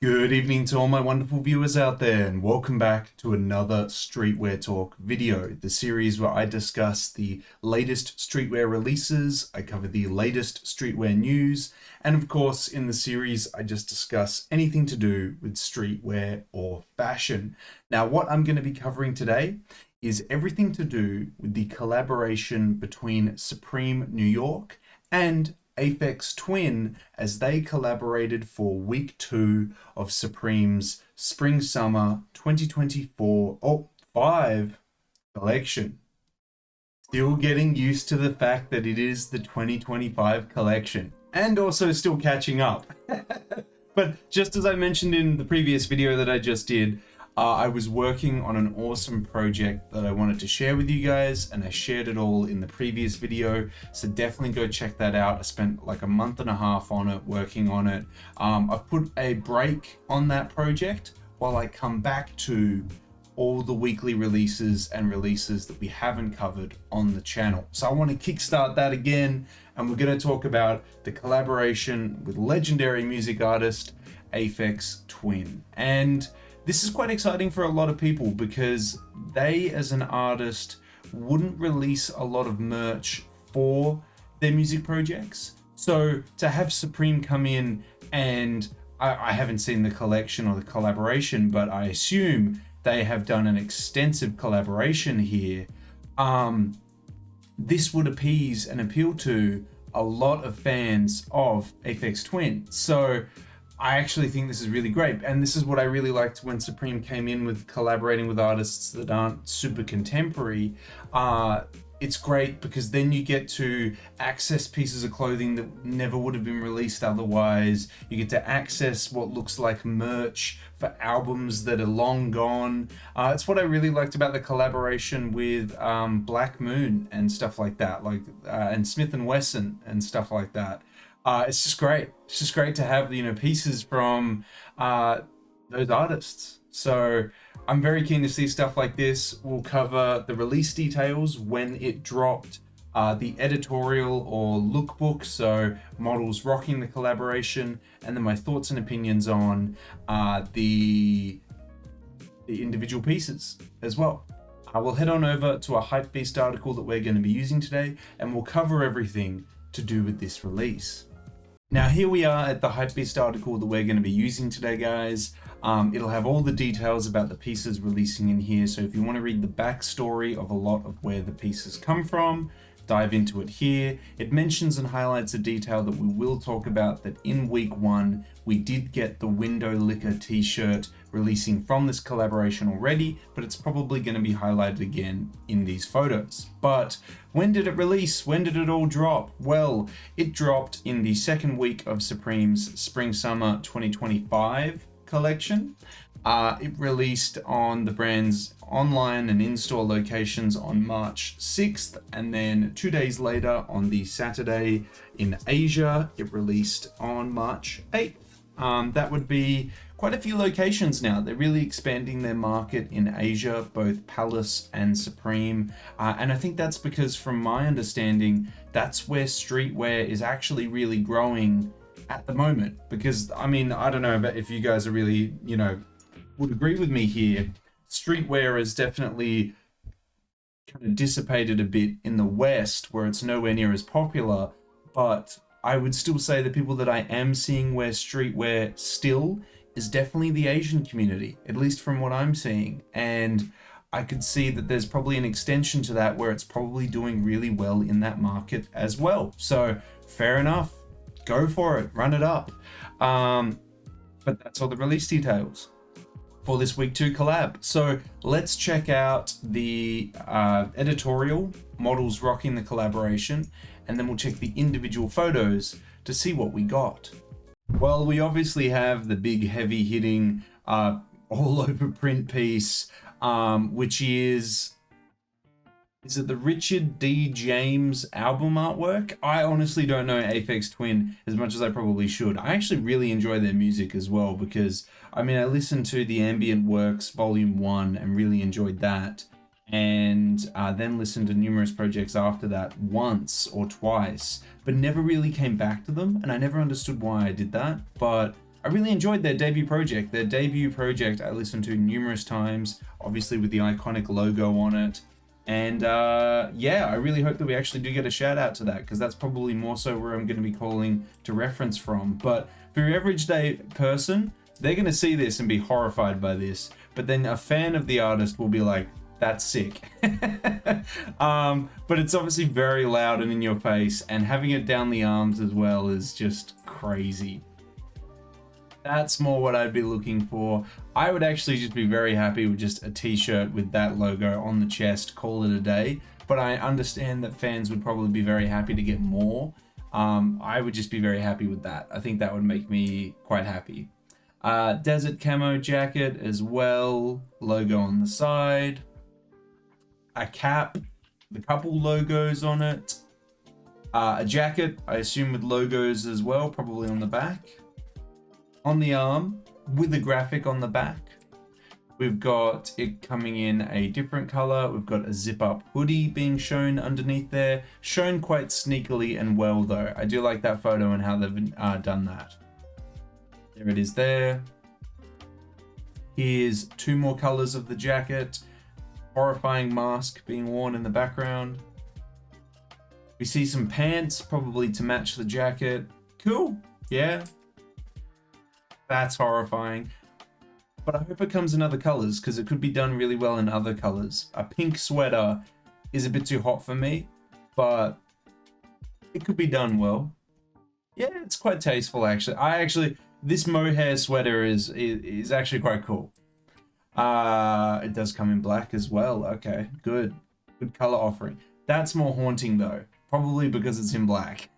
Good evening to all my wonderful viewers out there, and welcome back to another Streetwear Talk video, the series where I discuss the latest streetwear releases, I cover the latest streetwear news, and of course in the series I just discuss anything to do with streetwear or fashion. Now what I'm going to be covering today is everything to do with the collaboration between Supreme New York and Aphex Twin as they collaborated for week 2 of Supreme's Spring Summer 2024-5 collection. Still getting used to the fact that it is the 2025 collection and also still catching up. But just as I mentioned in the previous video that I just did, I was working on an awesome project that I wanted to share with you guys, and I shared it all in the previous video, so definitely go check that out. I spent like a month and a half on it, working on it. I've put a break on that project while I come back to all the weekly releases and releases that we haven't covered on the channel. So I want to kickstart that again, and we're going to talk about the collaboration with legendary music artist Aphex Twin. And this is quite exciting for a lot of people because they, as an artist, wouldn't release a lot of merch for their music projects. So to have Supreme come in, and I haven't seen the collection or the collaboration, but I assume they have done an extensive collaboration here. This would appease and appeal to a lot of fans of Aphex Twin. So I actually think this is really great, and this is what I really liked when Supreme came in with collaborating with artists that aren't super contemporary. It's great because then you get to access pieces of clothing that never would have been released otherwise. You get to access what looks like merch for albums that are long gone. It's what I really liked about the collaboration with Black Moon and stuff like that, and Smith & Wesson and stuff like that. It's just great. It's just great to have, pieces from those artists. So I'm very keen to see stuff like this. We'll cover the release details when it dropped, the editorial or lookbook, so models rocking the collaboration, and then my thoughts and opinions on the individual pieces as well. We'll head on over to a HYPEBEAST article that we're going to be using today, and we'll cover everything to do with this release. Now here we are at the HYPEBEAST article that we're going to be using today, guys. It'll have all the details about the pieces releasing in here, so if you want to read the backstory of a lot of where the pieces come from, dive into it here. It mentions and highlights a detail that we will talk about, that in week 1 we did get the Window Liquor t-shirt releasing from this collaboration already, but it's probably going to be highlighted again in these photos. But when did it release? When did it all drop? Well, it dropped in the second week of Supreme's Spring Summer 2025 collection. It released on the brand's online and in-store locations on March 6th, and then 2 days later on the Saturday in Asia, it released on March 8th. That would be quite a few locations now. They're really expanding their market in Asia, both Palace and Supreme. And I think that's because, from my understanding, that's where streetwear is actually really growing at the moment. Because, I mean, I don't know if you guys are really, would agree with me here. Streetwear is definitely kind of dissipated a bit in the West, where it's nowhere near as popular, but I would still say the people that I am seeing wear streetwear still is definitely the Asian community, at least from what I'm seeing. And I could see that there's probably an extension to that where it's probably doing really well in that market as well. So fair enough, go for it, run it up. But that's all the release details for this week 2 collab. So let's check out the editorial, models rocking the collaboration, and then we'll check the individual photos to see what we got. Well, we obviously have the big heavy hitting all over print piece, which is it the Richard D. James album artwork? I honestly don't know Aphex Twin as much as I probably should. I actually really enjoy their music as well, because I listened to the Ambient Works Volume 1 and really enjoyed that. and then listened to numerous projects after that once or twice, but never really came back to them, and I never understood why I did that, but I really enjoyed their debut project. Their debut project I listened to numerous times, obviously with the iconic logo on it. And yeah, I really hope that we actually do get a shout out to that, because that's probably more so where I'm going to be calling to reference from. But for your everyday person, they're going to see this and be horrified by this. But then a fan of the artist will be like, that's sick. But it's obviously very loud and in your face, and having it down the arms as well is just crazy. That's more what I'd be looking for. I would actually just be very happy with just a t-shirt with that logo on the chest, call it a day. But I understand that fans would probably be very happy to get more. I would just be very happy with that. I think that would make me quite happy. Desert camo jacket as well, logo on the side. A cap, the couple logos on it. A jacket, I assume with logos as well, probably on the back. On the arm, with a graphic on the back. We've got it coming in a different color. We've got a zip-up hoodie being shown underneath there. Shown quite sneakily and well though. I do like that photo and how they've done that. There it is there. Here's two more colors of the jacket. Horrifying mask being worn in the background. We see some pants, probably to match the jacket. Cool, yeah. That's horrifying. But I hope it comes in other colors, because it could be done really well in other colors. A pink sweater is a bit too hot for me, but it could be done well. Yeah, it's quite tasteful actually. This mohair sweater is actually quite cool. It does come in black as well. Okay, good color offering. That's more haunting though, probably because it's in black.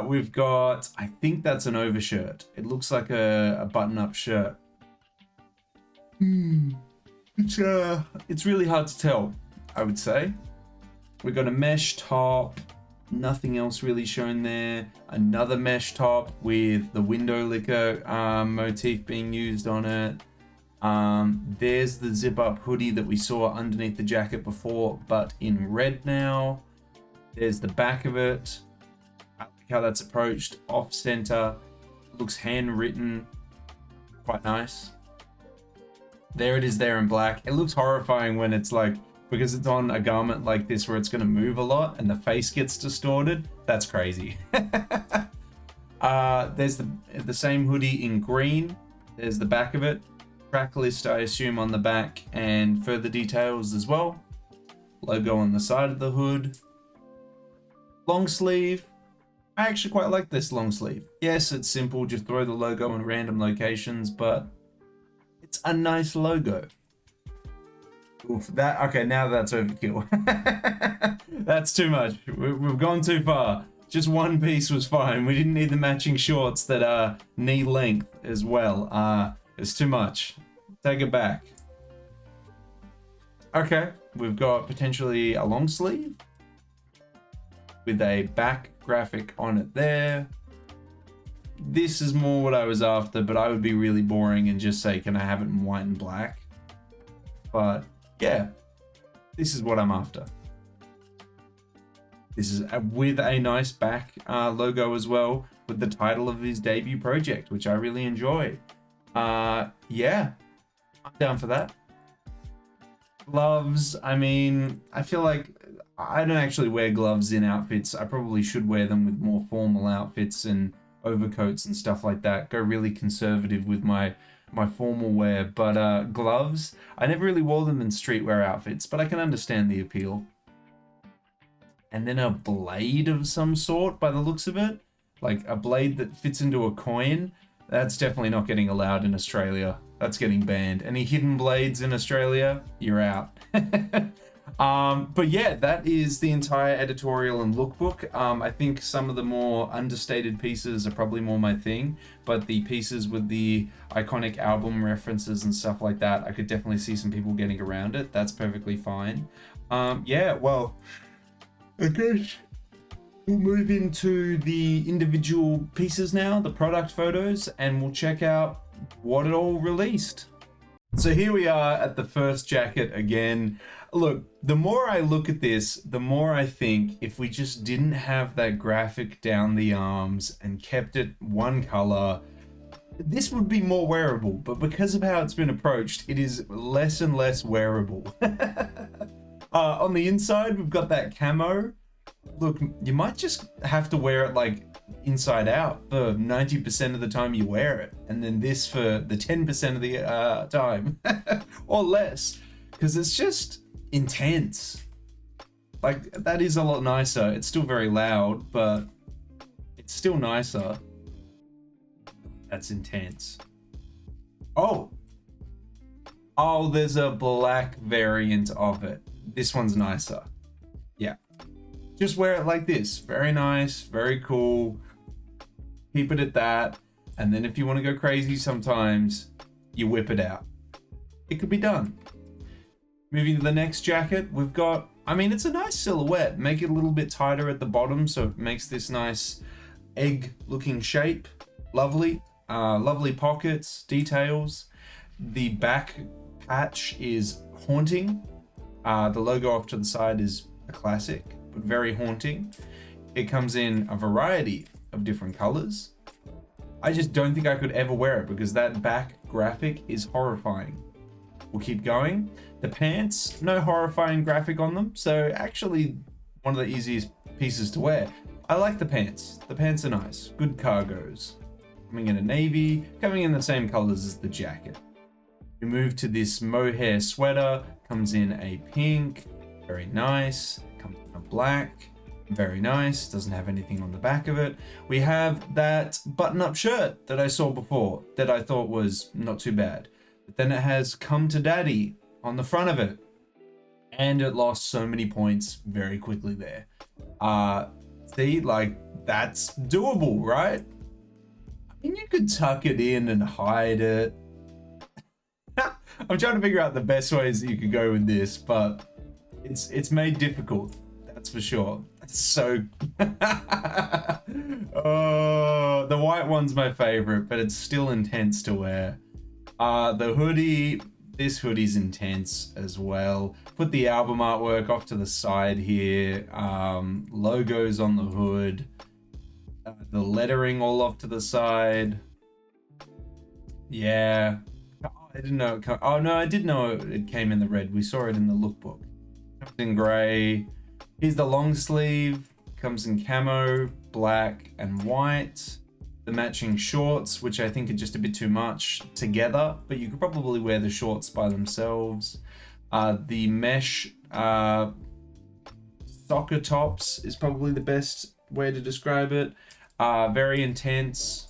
We've got, I think that's an overshirt. It looks like a button-up shirt. It's really hard to tell, I would say. We've got a mesh top. Nothing else really shown there. Another mesh top with the window licker motif being used on it. There's the zip-up hoodie that we saw underneath the jacket before, but in red now. There's the back of it. I like how that's approached, off-center. Looks handwritten. Quite nice. There it is there in black. It looks horrifying when it's like, because it's on a garment like this where it's going to move a lot and the face gets distorted. That's crazy. There's the same hoodie in green. There's the back of it. Track list, I assume, on the back, and further details as well. Logo on the side of the hood. Long sleeve. I actually quite like this long sleeve. Yes, it's simple, just throw the logo in random locations, but it's a nice logo. Oof, okay, now that's overkill. That's too much. We've gone too far. Just one piece was fine. We didn't need the matching shorts that are knee length as well. It's too much. Take it back. Okay, we've got potentially a long sleeve with a back graphic on it there. This is more what I was after, but I would be really boring and just say, can I have it in white and black? But yeah, this is what I'm after. This is with a nice back logo as well, with the title of his debut project, which I really enjoy. Yeah, I'm down for that. Gloves, I mean, I feel like I don't actually wear gloves in outfits. I probably should wear them with more formal outfits and overcoats and stuff like that. Go really conservative with my formal wear, but gloves, I never really wore them in streetwear outfits, but I can understand the appeal. And then a blade of some sort by the looks of it, like a blade that fits into a coin. That's definitely not getting allowed in Australia. That's getting banned. Any hidden blades in Australia, you're out. But yeah, that is the entire editorial and lookbook. I think some of the more understated pieces are probably more my thing, but the pieces with the iconic album references and stuff like that, I could definitely see some people getting around it. That's perfectly fine. Yeah, well, I guess we'll move into the individual pieces now, the product photos, and we'll check out what it all released. So here we are at the first jacket again. Look, the more I look at this, the more I think if we just didn't have that graphic down the arms and kept it one color, this would be more wearable. But because of how it's been approached, it is less and less wearable. On the inside, we've got that camo. Look, you might just have to wear it like inside out for 90% of the time you wear it, and then this for the 10% of the time or less, because it's just intense. Like, that is a lot nicer. It's still very loud, but it's still nicer. That's intense. Oh, there's a black variant of it. This one's nicer. Yeah, just wear it like this. Very nice, very cool. Keep it at that, and then if you want to go crazy sometimes, you whip it out. It could be done. Moving to the next jacket, we've got, I mean, it's a nice silhouette. Make it a little bit tighter at the bottom so it makes this nice egg looking shape. Lovely. Lovely pockets, details. The back patch is haunting. The logo off to the side is a classic, but very haunting. It comes in a variety of different colors. I just don't think I could ever wear it because that back graphic is horrifying. We'll keep going. The pants, no horrifying graphic on them, so actually one of the easiest pieces to wear. I like the pants. The pants are nice. Good cargos. Coming in a navy, coming in the same colors as the jacket. We move to this mohair sweater, comes in a pink, very nice, comes in a black, very nice, doesn't have anything on the back of it. We have that button-up shirt that I saw before that I thought was not too bad. But then it has "Come to Daddy" on the front of it. And it lost so many points very quickly there. See, like, that's doable, right? I mean, you could tuck it in and hide it. I'm trying to figure out the best ways that you could go with this, but it's made difficult. That's for sure. So oh, the white one's my favorite, but it's still intense to wear. The hoodie, this hoodie's intense as well. Put the album artwork off to the side here. Logos on the hood. The lettering all off to the side. Yeah. I didn't know it oh no, I did know it came in the red. We saw it in the lookbook. Comes in gray. Here's the long sleeve. Comes in camo, black, and white. The matching shorts, which I think are just a bit too much together, but you could probably wear the shorts by themselves. The mesh soccer tops is probably the best way to describe it. Very intense.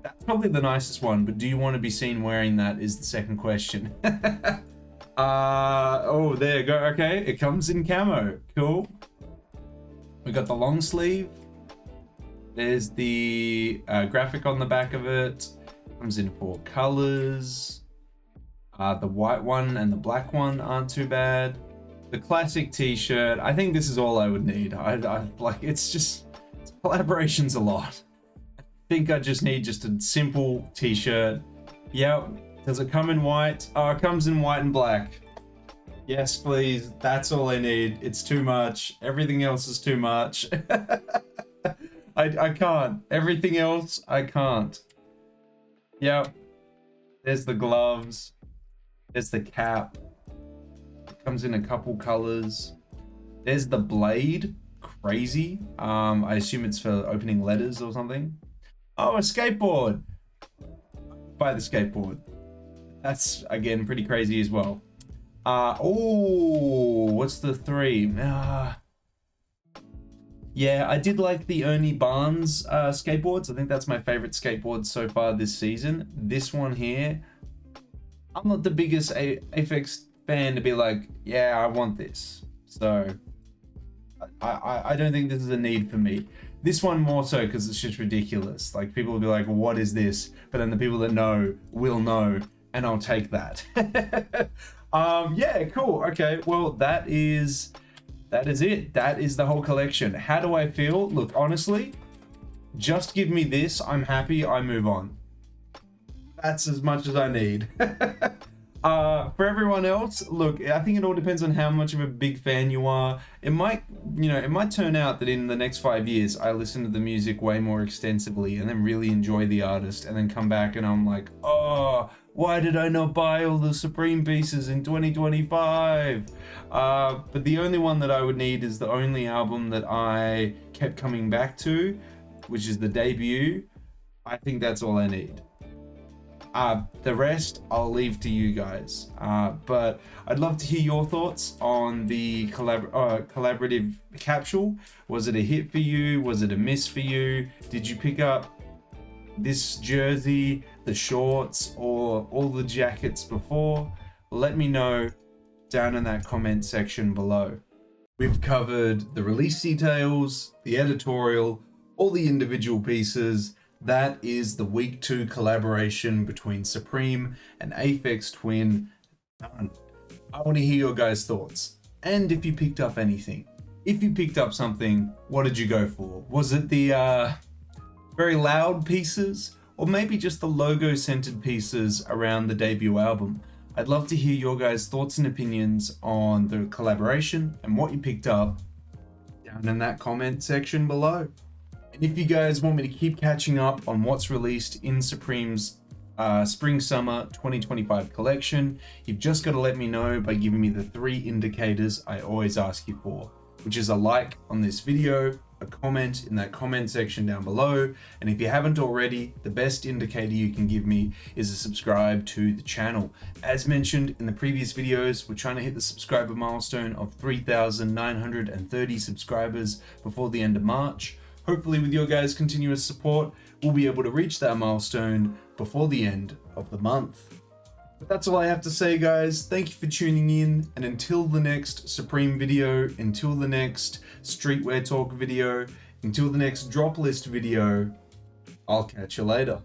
That's probably the nicest one, but do you want to be seen wearing that is the second question. Oh, there you go. Okay, it comes in camo. Cool. We got the long sleeve. There's the graphic on the back of it. Comes in 4 colors. The white one and the black one aren't too bad. The classic t-shirt. I think this is all I would need. I like, it's collaboration's a lot. I think I just need just a simple t-shirt. Yep. Does it come in white? Oh, it comes in white and black. Yes, please. That's all I need. It's too much. Everything else is too much. I can't. Everything else, I can't. Yep. There's the gloves. There's the cap. It comes in a couple colors. There's the blade. Crazy. I assume it's for opening letters or something. Oh, a skateboard. Buy the skateboard. That's, again, pretty crazy as well. Oh, what's the 3? Yeah, I did like the Ernie Barnes skateboards. I think that's my favorite skateboard so far this season. This one here, I'm not the biggest Aphex fan to be like, yeah, I want this. So I don't think this is a need for me. This one more so because it's just ridiculous. Like, people will be like, what is this? But then the people that know will know, and I'll take that. Yeah, cool. Okay, well, that is it. That is the whole collection. How do I feel? Look, honestly, just give me this. I'm happy. I move on. That's as much as I need. For everyone else, look, I think it all depends on how much of a big fan you are. It might, it might turn out that in the next 5 years, I listen to the music way more extensively and then really enjoy the artist and then come back and I'm like, oh, why did I not buy all the Supreme pieces in 2025? But the only one that I would need is the only album that I kept coming back to, which is the debut. I think that's all I need. The rest I'll leave to you guys, but I'd love to hear your thoughts on the collaborative capsule. Was it a hit for you? Was it a miss for you? Did you pick up this jersey, the shorts, or all the jackets before? Let me know down in that comment section below. We've covered the release details, the editorial, all the individual pieces. That is the week 2 collaboration between Supreme and Aphex Twin. I want to hear your guys' thoughts. And if you picked up anything. If you picked up something, what did you go for? Was it the very loud pieces? Or maybe just the logo-centered pieces around the debut album? I'd love to hear your guys' thoughts and opinions on the collaboration and what you picked up down in that comment section below. And if you guys want me to keep catching up on what's released in Supreme's Spring-Summer 2025 collection, you've just got to let me know by giving me the 3 indicators I always ask you for, which is a like on this video, a comment in that comment section down below, and if you haven't already, the best indicator you can give me is a subscribe to the channel. As mentioned in the previous videos, we're trying to hit the subscriber milestone of 3,930 subscribers before the end of March. Hopefully with your guys' continuous support, we'll be able to reach that milestone before the end of the month. But that's all I have to say, guys. Thank you for tuning in, and until the next Supreme video, until the next Streetwear Talk video, until the next drop list video, I'll catch you later.